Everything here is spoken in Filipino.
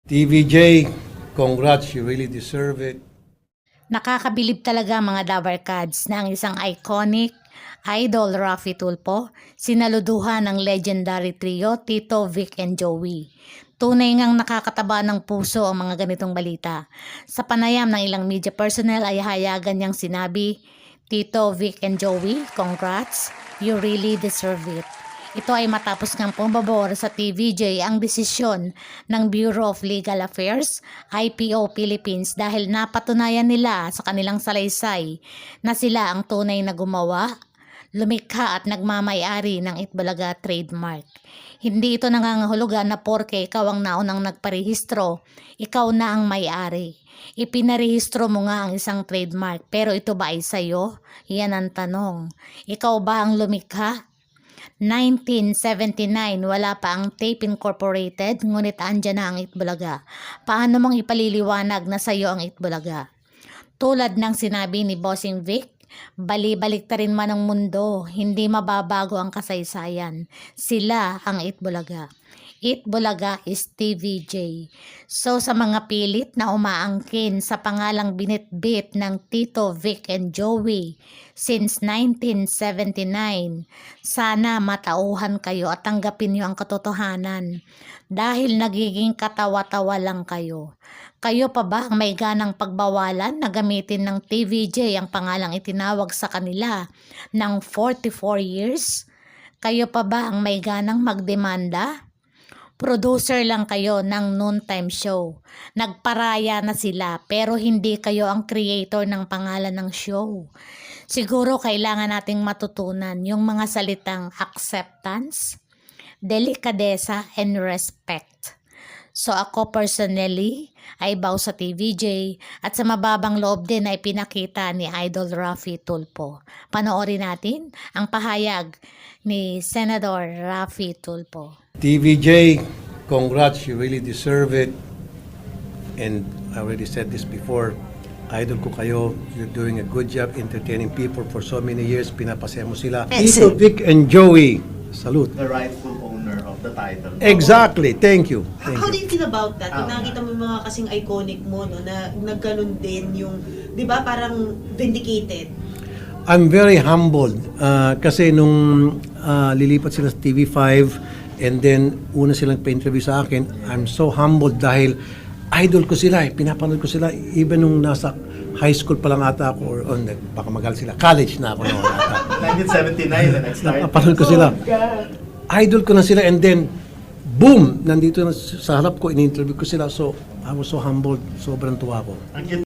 TVJ, congrats, you really deserve it. Nakakabilib talaga mga Dabarkads na ang isang iconic idol Raffy Tulfo sinaluduhan ng legendary trio Tito, Vic and Joey. Tunay ngang nakakataba ng puso ang mga ganitong balita. Sa panayam ng ilang media personnel ay hayagan niyang sinabi, Tito, Vic and Joey, congrats, you really deserve it. Ito ay matapos ng pumabor sa TVJ ang desisyon ng Bureau of Legal Affairs, IPO Philippines dahil napatunayan nila sa kanilang salaysay na sila ang tunay na gumawa, lumikha at nagmamay-ari ng Itbulaga trademark. Hindi ito nangangahulugan na porke ikaw ang naunang nagparehistro, ikaw na ang may-ari. Ipinarehistro mo nga ang isang trademark pero ito ba ay sayo? Yan ang tanong. Ikaw ba ang lumikha? 1979, wala pa ang Tape Incorporated, ngunit andyan na ang Itbulaga. Paano mong ipaliliwanag na sayo ang Itbulaga? Tulad ng sinabi ni Bossing Vic, bali-balik ta rin man ang mundo, hindi mababago ang kasaysayan. Sila ang Itbulaga. Itbulaga is TVJ. So sa mga pilit na umaangkin sa pangalang binitbit ng Tito, Vic and Joey since 1979, sana matauhan kayo at tanggapin niyo ang katotohanan dahil nagiging katawa-tawa lang kayo. Kayo pa ba ang may ganang pagbawalan na gamitin ng TVJ ang pangalang itinawag sa kanila ng 44 years? Kayo pa ba ang may ganang magdemanda? Producer lang kayo ng noontime show. Nagparaya na sila pero hindi kayo ang creator ng pangalan ng show. Siguro kailangan nating matutunan yung mga salitang acceptance, delikadesa, and respect. So ako personally ay bow sa TVJ at sa mababang loob din ay pinakita ni Idol Raffy Tulfo. Panoorin natin ang pahayag ni Senador Raffy Tulfo. TVJ, congrats, you really deserve it. And I already said this before, idol ko kayo, you're doing a good job entertaining people for so many years, pinapasaya mo sila. Tito, Vic and Joey, salute. The rightful owner of the title. Exactly, thank you. Thank How you. do you feel about that? Kung nakita mo yung mga kasing iconic mo, no, na nagkaroon din yung, di ba, parang vindicated? I'm very humbled kasi nung lilipat sila sa TV5 and then una silang pa-interview sa akin, I'm so humbled dahil idol ko sila, pinapanood ko sila even nung nasa high school pa lang ata ako or baka magaling sila, college na ako noon ata. 1979 na nag-start. Napapanood ko sila. Idol ko na sila and then boom, nandito na sa harap ko, in-interview ko sila, so I was so humbled, sobrang tuwa ko. Ang cute